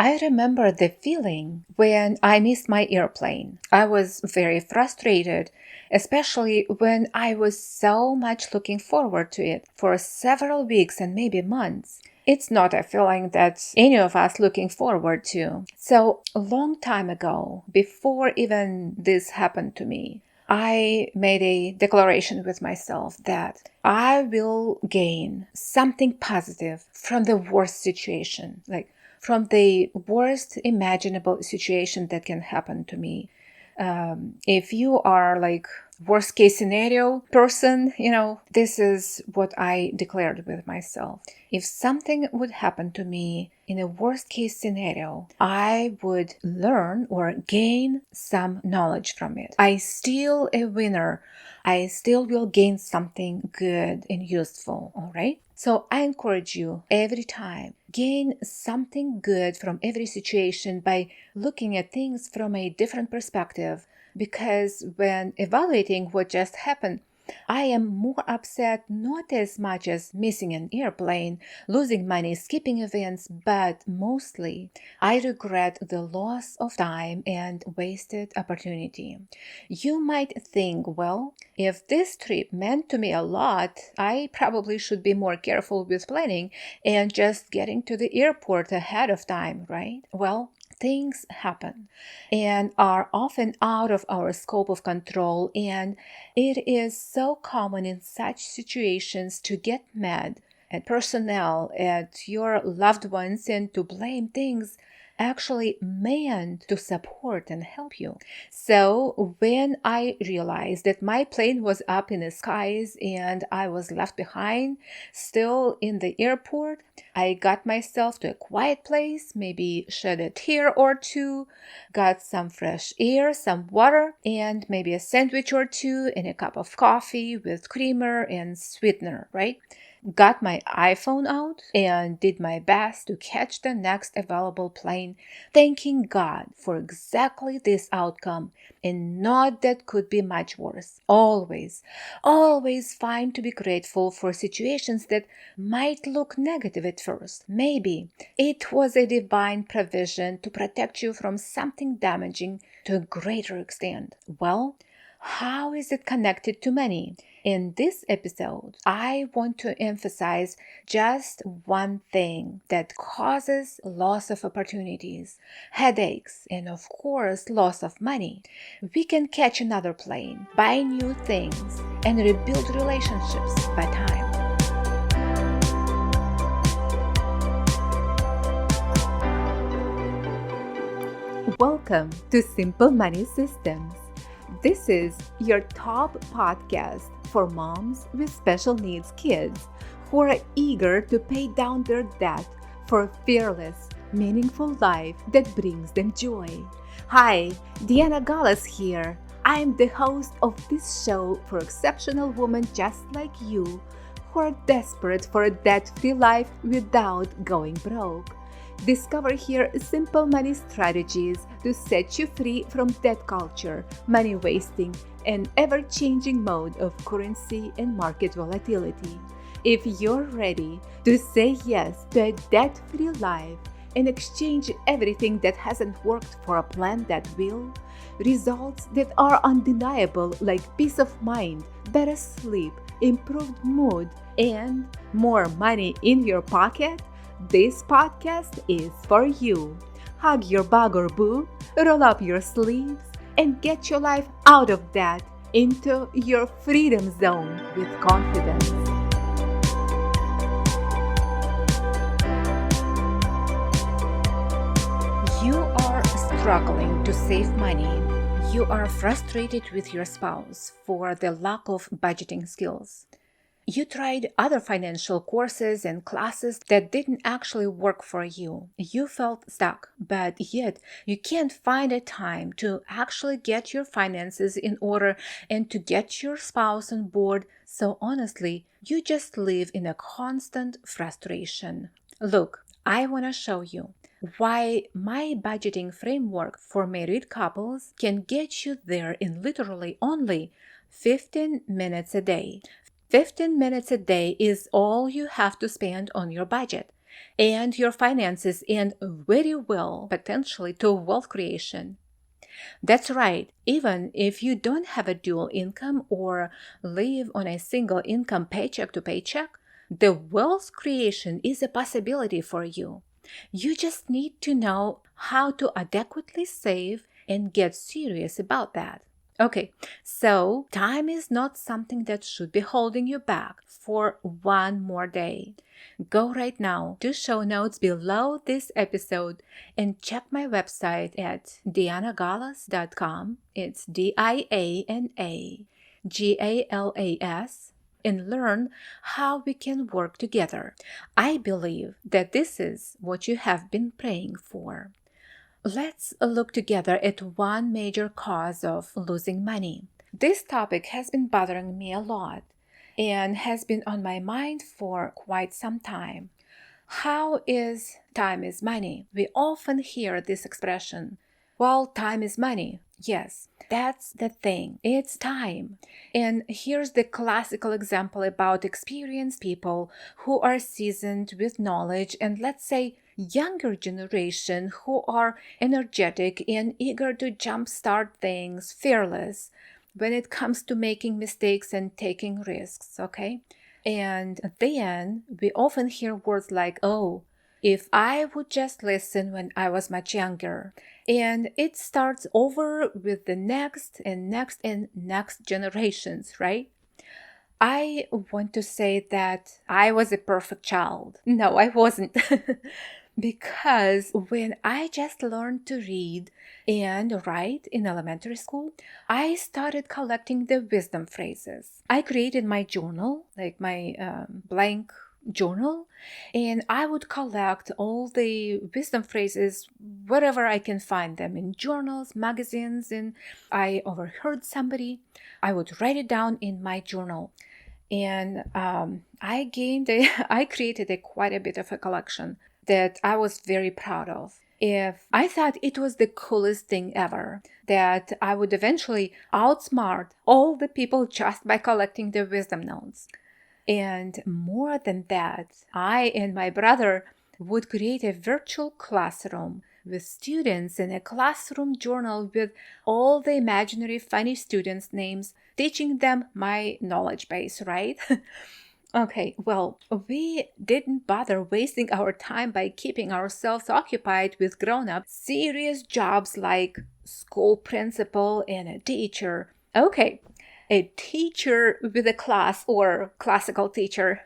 I remember the feeling when I missed my airplane. I was very frustrated, especially when I was so much looking forward to it for several weeks and maybe months. It's not a feeling that any of us looking forward to. So a long time ago, before even this happened to me, I made a declaration with myself that I will gain something positive from the worst situation, like from the worst imaginable situation that can happen to me. If you are like worst case scenario person, this is what I declared with myself. If something would happen to me in a worst case scenario, I would learn or gain some knowledge from it. I still a winner. I still will gain something good and useful, all right? So I encourage you every time, gain something good from every situation by looking at things from a different perspective. Because when evaluating what just happened, I am more upset not as much as missing an airplane, losing money, skipping events, but mostly I regret the loss of time and wasted opportunity. You might think, well, if this trip meant to me a lot, I probably should be more careful with planning and just getting to the airport ahead of time, right? Well, things happen and are often out of our scope of control, and it is so common in such situations to get mad at personnel, at your loved ones, and to blame things actually meant to support and help you. So when I realized that my plane was up in the skies and I was left behind, still in the airport, I got myself to a quiet place, maybe shed a tear or two, got some fresh air, some water, and maybe a sandwich or two and a cup of coffee with creamer and sweetener, right? Got my iPhone out and did my best to catch the next available plane, thanking God for exactly this outcome and not that could be much worse. Always find to be grateful for situations that might look negative at first. Maybe it was a divine provision to protect you from something damaging to a greater extent. Well, how is it connected to money? In this episode, I want to emphasize just one thing that causes loss of opportunities, headaches, and of course, loss of money. We can catch another plane, buy new things, and rebuild relationships by time. Welcome to Simple Money Systems. This is your top podcast for moms with special needs kids who are eager to pay down their debt for a fearless, meaningful life that brings them joy. Hi, Deanna Gallas here. I'm the host of this show for exceptional women just like you who are desperate for a debt-free life without going broke. Discover here simple money strategies to set you free from debt culture, money wasting, and ever-changing mode of currency and market volatility. If you're ready to say yes to a debt-free life and exchange everything that hasn't worked for a plan that will, results that are undeniable like peace of mind, better sleep, improved mood, and more money in your pocket, this podcast is for you. Hug your bug or boo, roll up your sleeves, and get your life out of debt into your freedom zone with confidence. You are struggling to save money. You are frustrated with your spouse for the lack of budgeting skills. You tried other financial courses and classes that didn't actually work for you. You felt stuck, but yet you can't find a time to actually get your finances in order and to get your spouse on board. So honestly, you just live in a constant frustration. Look, I want to show you why my budgeting framework for married couples can get you there in literally only 15 minutes a day. 15 minutes a day is all you have to spend on your budget. and your finances, and very well, potentially, to wealth creation. That's right, even if you don't have a dual income or live on a single income paycheck to paycheck, the wealth creation is a possibility for you. You just need to know how to adequately save and get serious about that. Okay, so time is not something that should be holding you back for one more day. Go right now to show notes below this episode and check my website at dianagalas.com. It's DIANAGALAS, and learn how we can work together. I believe that this is what you have been praying for. Let's look together at one major cause of losing money. This topic has been bothering me a lot and has been on my mind for quite some time. How is time is money? We often hear this expression. Well, time is money. Yes, that's the thing. It's time. And here's the classical example about experienced people who are seasoned with knowledge and, let's say, younger generation who are energetic and eager to jumpstart things, fearless when it comes to making mistakes and taking risks, okay? And then we often hear words like, oh, if I would just listen when I was much younger. And it starts over with the next and next and next generations, right? I want to say that I was a perfect child. No, I wasn't. Because when I just learned to read and write in elementary school, I started collecting the wisdom phrases. I created my journal, like my blank journal, and I would collect all the wisdom phrases wherever I can find them, in journals, magazines, and I overheard somebody. I would write it down in my journal. And I created quite a bit of a collection that I was very proud of. If I thought it was the coolest thing ever, that I would eventually outsmart all the people just by collecting their wisdom notes. And more than that, I and my brother would create a virtual classroom with students in a classroom journal with all the imaginary funny students' names, teaching them my knowledge base, right? Okay, well, we didn't bother wasting our time by keeping ourselves occupied with grown-up, serious jobs like school principal and a teacher. Okay, a teacher with a class or classical teacher.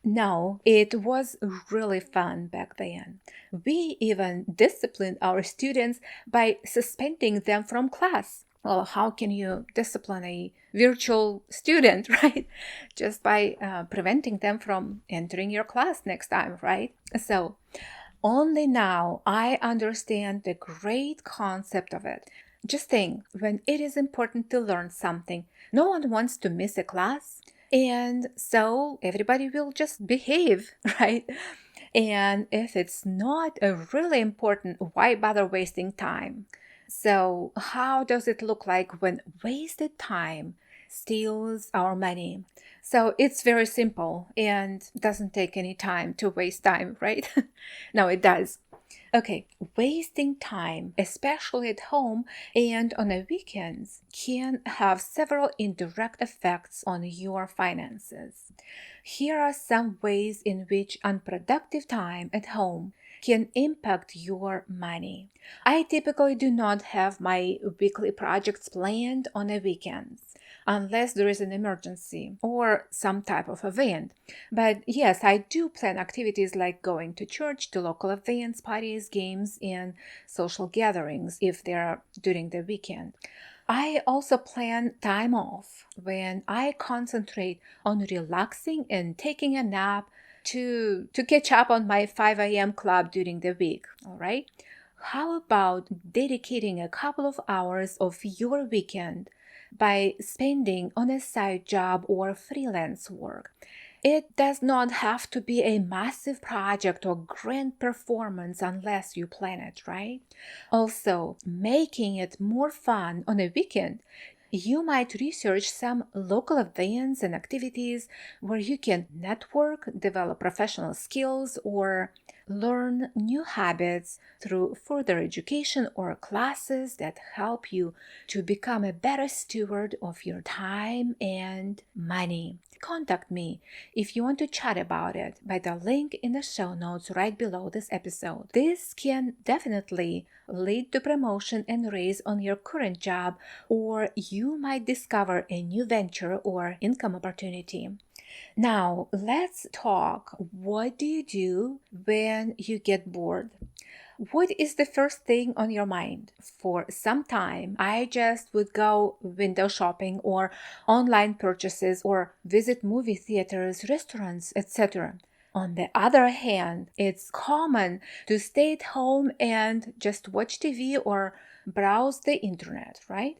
No, it was really fun back then. We even disciplined our students by suspending them from class. Well, how can you discipline a virtual student, right? Just by preventing them from entering your class next time, right? So, only now I understand the great concept of it. Just think, when it is important to learn something, no one wants to miss a class. And so everybody will just behave, right? And if it's not really important, why bother wasting time? So how does it look like when wasted time steals our money? So it's very simple and doesn't take any time to waste time, right? No, it does. Okay, wasting time, especially at home and on the weekends, can have several indirect effects on your finances. Here are some ways in which unproductive time at home can impact your money. I typically do not have my weekly projects planned on the weekends unless there is an emergency or some type of event. But yes, I do plan activities like going to church, to local events, parties, games, and social gatherings if they are during the weekend. I also plan time off when I concentrate on relaxing and taking a nap to catch up on my 5 a.m. club during the week, all right? How about dedicating a couple of hours of your weekend by spending on a side job or freelance work? It does not have to be a massive project or grand performance unless you plan it, right? Also, making it more fun on a weekend. You might research some local events and activities where you can network, develop professional skills, or learn new habits through further education or classes that help you to become a better steward of your time and money. Contact me if you want to chat about it by the link in the show notes right below this episode. This can definitely lead to promotion and raise on your current job, or you might discover a new venture or income opportunity. Now, let's talk. What do you do when you get bored? What is the first thing on your mind? For some time, I just would go window shopping or online purchases or visit movie theaters, restaurants, etc. On the other hand, it's common to stay at home and just watch TV or browse the internet, right?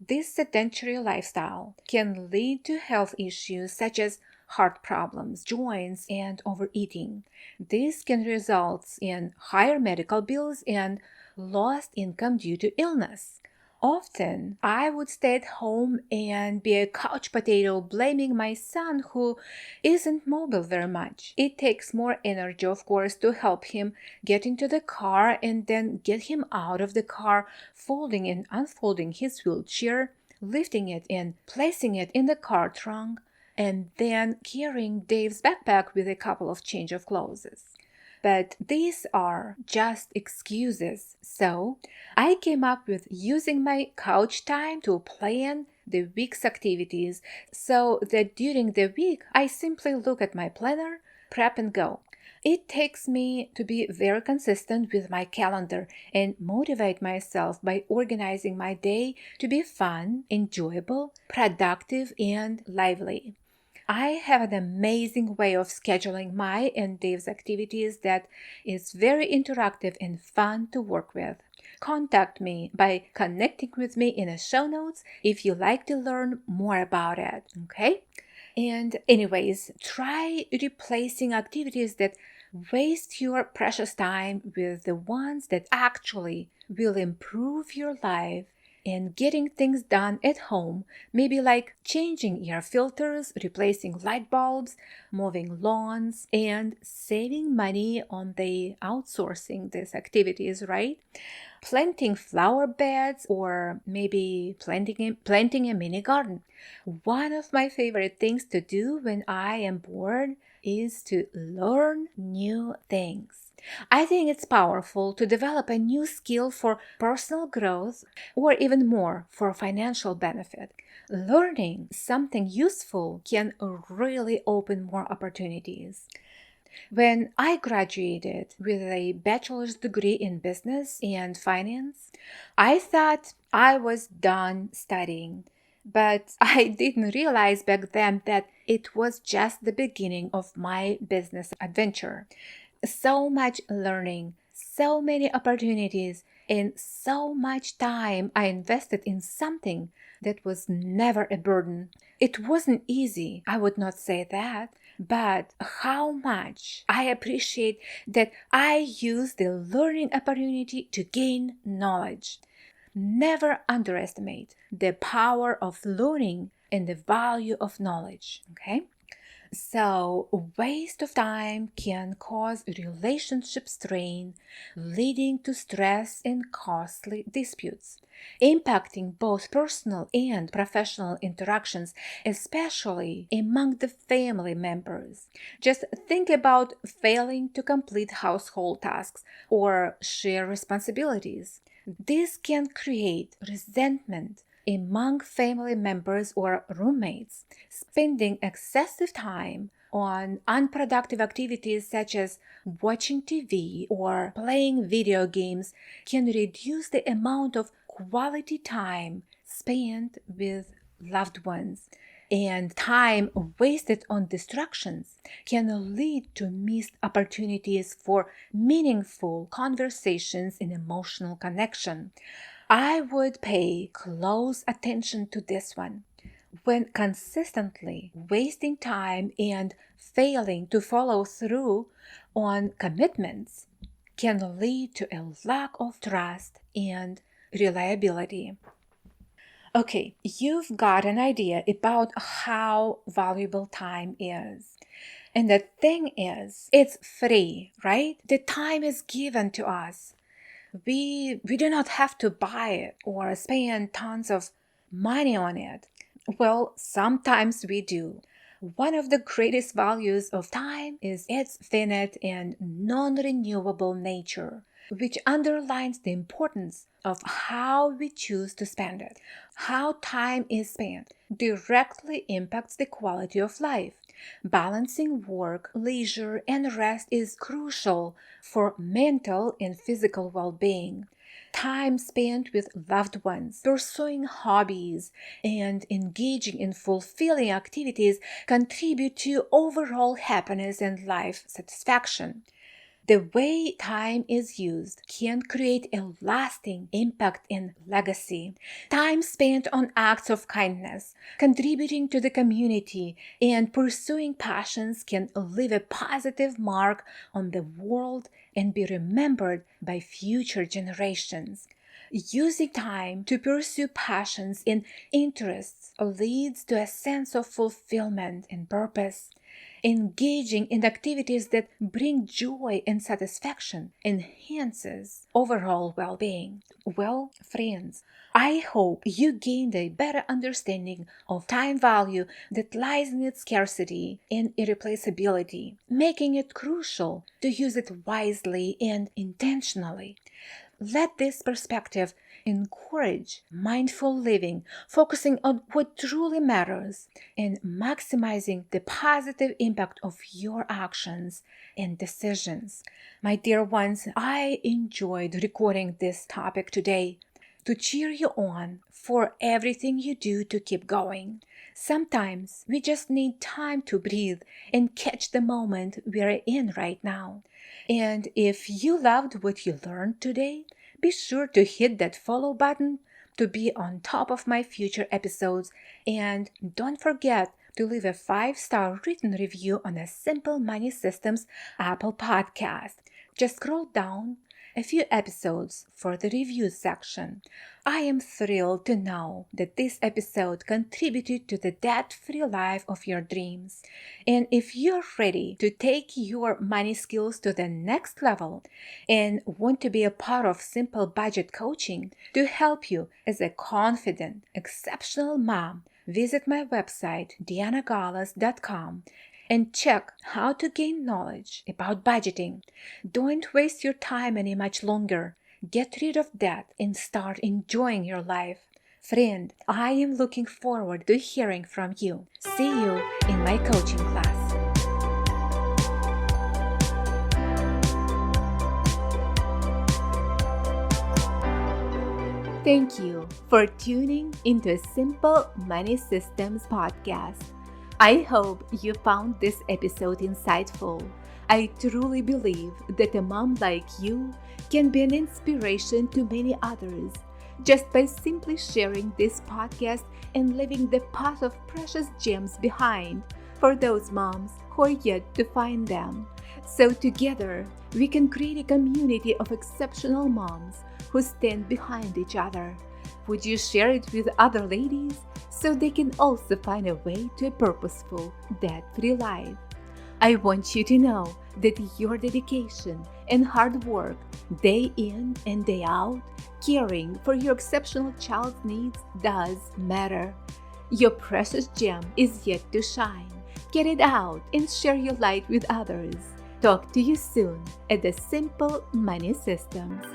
This sedentary lifestyle can lead to health issues such as heart problems, joints, and overeating. This can result in higher medical bills and lost income due to illness. Often, I would stay at home and be a couch potato, blaming my son who isn't mobile very much. It takes more energy, of course, to help him get into the car and then get him out of the car, folding and unfolding his wheelchair, lifting it and placing it in the car trunk, and then carrying Dave's backpack with a couple of change of clothes. But these are just excuses. So I came up with using my couch time to plan the week's activities so that during the week I simply look at my planner, prep and go. It takes me to be very consistent with my calendar and motivate myself by organizing my day to be fun, enjoyable, productive, and lively. I have an amazing way of scheduling my and Dave's activities that is very interactive and fun to work with. Contact me by connecting with me in the show notes if you like to learn more about it, okay? And anyways, try replacing activities that waste your precious time with the ones that actually will improve your life and getting things done at home, maybe like changing air filters, replacing light bulbs, mowing lawns, and saving money on the outsourcing these activities, right? Planting flower beds or maybe planting a mini garden. One of my favorite things to do when I am bored is to learn new things. I think it's powerful to develop a new skill for personal growth or even more for financial benefit. Learning something useful can really open more opportunities. When I graduated with a bachelor's degree in business and finance, I thought I was done studying. But I didn't realize back then that it was just the beginning of my business adventure. So much learning, so many opportunities, and so much time I invested in something that was never a burden. It wasn't easy, I would not say that, but how much I appreciate that I used the learning opportunity to gain knowledge. Never underestimate the power of learning and the value of knowledge, okay? So, waste of time can cause relationship strain, leading to stress and costly disputes, impacting both personal and professional interactions, especially among the family members. Just think about failing to complete household tasks or share responsibilities. This can create resentment among family members or roommates. Spending excessive time on unproductive activities such as watching TV or playing video games can reduce the amount of quality time spent with loved ones. And time wasted on distractions can lead to missed opportunities for meaningful conversations and emotional connection. I would pay close attention to this one. When consistently wasting time and failing to follow through on commitments can lead to a lack of trust and reliability. Okay, you've got an idea about how valuable time is. And the thing is, it's free, right? The time is given to us. We do not have to buy it or spend tons of money on it. Well, sometimes we do. One of the greatest values of time is its finite and non-renewable nature, which underlines the importance of how we choose to spend it. How time is spent directly impacts the quality of life. Balancing work, leisure, and rest is crucial for mental and physical well-being. Time spent with loved ones, pursuing hobbies, and engaging in fulfilling activities contribute to overall happiness and life satisfaction. The way time is used can create a lasting impact and legacy. Time spent on acts of kindness, contributing to the community, and pursuing passions can leave a positive mark on the world and be remembered by future generations. Using time to pursue passions and interests leads to a sense of fulfillment and purpose. Engaging in activities that bring joy and satisfaction enhances overall well-being. Well, friends, I hope you gained a better understanding of time value that lies in its scarcity and irreplaceability, making it crucial to use it wisely and intentionally. Let this perspective encourage mindful living, focusing on what truly matters and maximizing the positive impact of your actions and decisions. My dear ones, I enjoyed recording this topic today to cheer you on for everything you do to keep going. Sometimes we just need time to breathe and catch the moment we're in right now. And if you loved what you learned today, be sure to hit that follow button to be on top of my future episodes. And don't forget to leave a 5-star written review on a Simple Money Systems Apple podcast. Just scroll down a few episodes for the review section. I am thrilled to know that this episode contributed to the debt-free life of your dreams. And if you're ready to take your money skills to the next level and want to be a part of Simple Budget Coaching to help you as a confident, exceptional mom, visit my website, dianagalas.com, and check how to gain knowledge about budgeting. Don't waste your time any much longer. Get rid of debt and start enjoying your life. Friend, I am looking forward to hearing from you. See you in my coaching class. Thank you for tuning into Simple Money Systems podcast. I hope you found this episode insightful. I truly believe that a mom like you can be an inspiration to many others just by simply sharing this podcast and leaving the path of precious gems behind for those moms who are yet to find them. So together, we can create a community of exceptional moms who stand behind each other. Would you share it with other ladies so they can also find a way to a purposeful, debt-free life? I want you to know that your dedication and hard work, day in and day out, caring for your exceptional child's needs does matter. Your precious gem is yet to shine. Get it out and share your light with others. Talk to you soon at the Simple Money Systems.